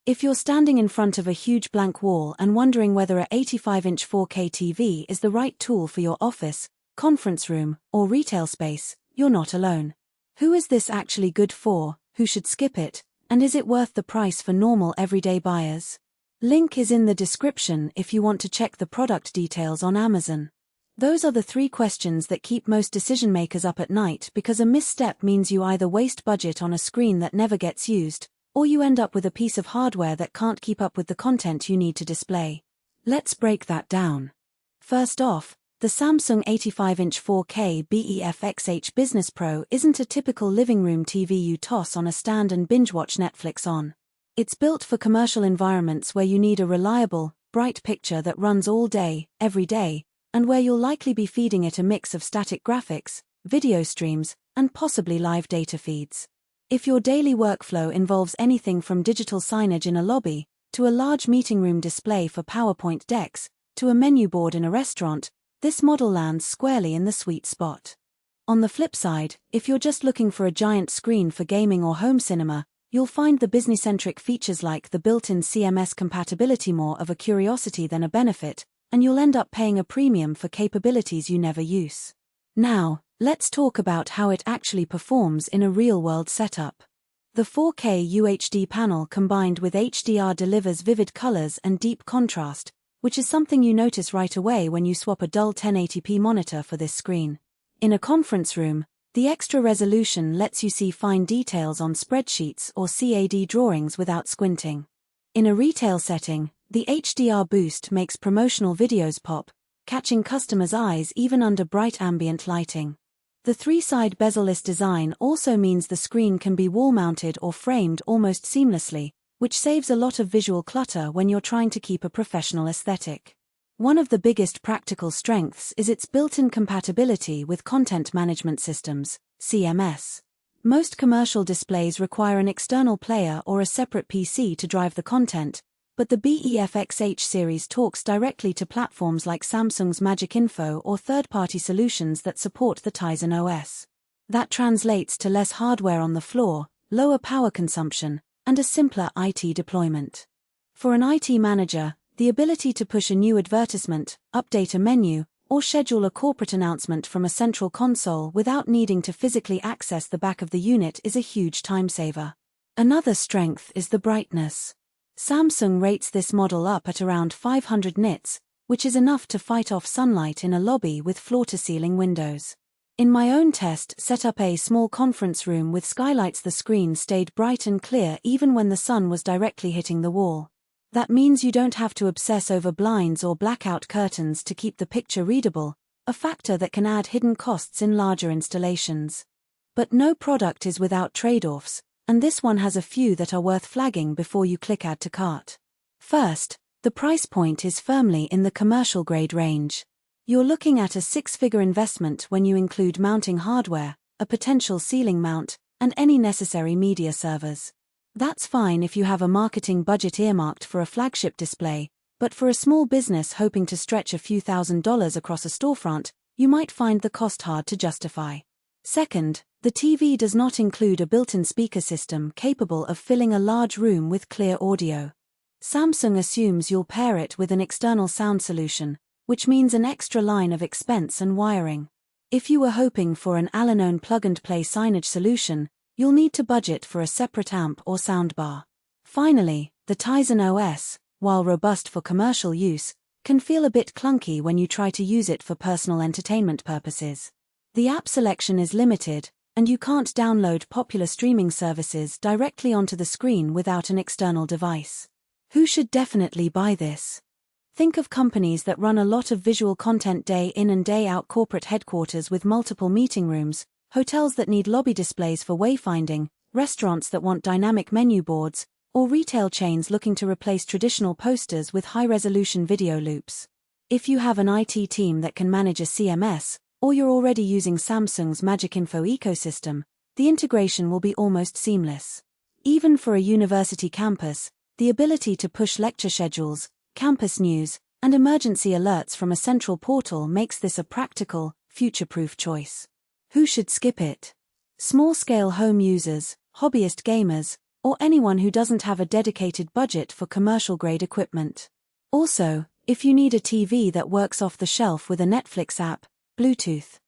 If you're standing in front of a huge blank wall and wondering whether a 85-inch 4K TV is the right tool for your office, conference room, or retail space, you're not alone. Who is this actually good for, who should skip it, and is it worth the price for normal everyday buyers? Link is in the description if you want to check the product details on Amazon. Those are the 3 questions that keep most decision makers up at night, because a misstep means you either waste budget on a screen that never gets used, or you end up with a piece of hardware that can't keep up with the content you need to display. Let's break that down. First off, the Samsung 85-inch 4K BEFX-H Business Pro isn't a typical living room TV you toss on a stand and binge-watch Netflix on. It's built for commercial environments where you need a reliable, bright picture that runs all day, every day, and where you'll likely be feeding it a mix of static graphics, video streams, and possibly live data feeds. If your daily workflow involves anything from digital signage in a lobby, to a large meeting room display for PowerPoint decks, to a menu board in a restaurant, this model lands squarely in the sweet spot. On the flip side, if you're just looking for a giant screen for gaming or home cinema, you'll find the business-centric features like the built-in CMS compatibility more of a curiosity than a benefit, and you'll end up paying a premium for capabilities you never use. Now, let's talk about how it actually performs in a real-world setup. The 4K UHD panel combined with HDR delivers vivid colors and deep contrast, which is something you notice right away when you swap a dull 1080p monitor for this screen. In a conference room, the extra resolution lets you see fine details on spreadsheets or CAD drawings without squinting. In a retail setting, the HDR boost makes promotional videos pop, catching customers' eyes even under bright ambient lighting. The 3-side bezel-less design also means the screen can be wall-mounted or framed almost seamlessly, which saves a lot of visual clutter when you're trying to keep a professional aesthetic. One of the biggest practical strengths is its built-in compatibility with content management systems, CMS. Most commercial displays require an external player or a separate PC to drive the content, but the BEFX-H series talks directly to platforms like Samsung's Magic Info or third-party solutions that support the Tizen OS. That translates to less hardware on the floor, lower power consumption, and a simpler IT deployment. For an IT manager, the ability to push a new advertisement, update a menu, or schedule a corporate announcement from a central console without needing to physically access the back of the unit is a huge time saver. Another strength is the brightness. Samsung rates this model up at around 500 nits, which is enough to fight off sunlight in a lobby with floor-to-ceiling windows. In my own test set up a small conference room with skylights, the screen stayed bright and clear even when the sun was directly hitting the wall. That means you don't have to obsess over blinds or blackout curtains to keep the picture readable, a factor that can add hidden costs in larger installations. But no product is without trade-offs, and this one has a few that are worth flagging before you click Add to Cart. First, the price point is firmly in the commercial grade range. You're looking at a 6-figure investment when you include mounting hardware, a potential ceiling mount, and any necessary media servers. That's fine if you have a marketing budget earmarked for a flagship display, but for a small business hoping to stretch a few $1,000s across a storefront, you might find the cost hard to justify. Second, the TV does not include a built-in speaker system capable of filling a large room with clear audio. Samsung assumes you'll pair it with an external sound solution, which means an extra line of expense and wiring. If you were hoping for an all-in-one plug-and-play signage solution, you'll need to budget for a separate amp or soundbar. Finally, the Tizen OS, while robust for commercial use, can feel a bit clunky when you try to use it for personal entertainment purposes. The app selection is limited, and you can't download popular streaming services directly onto the screen without an external device. Who should definitely buy this? Think of companies that run a lot of visual content day in and day out, corporate headquarters with multiple meeting rooms, hotels that need lobby displays for wayfinding, restaurants that want dynamic menu boards, or retail chains looking to replace traditional posters with high-resolution video loops. If you have an IT team that can manage a CMS, or you're already using Samsung's Magic Info ecosystem, the integration will be almost seamless. Even for a university campus, the ability to push lecture schedules, campus news, and emergency alerts from a central portal makes this a practical, future-proof choice. Who should skip it? Small-scale home users, hobbyist gamers, or anyone who doesn't have a dedicated budget for commercial-grade equipment. Also, if you need a TV that works off the shelf with a Netflix app, Bluetooth,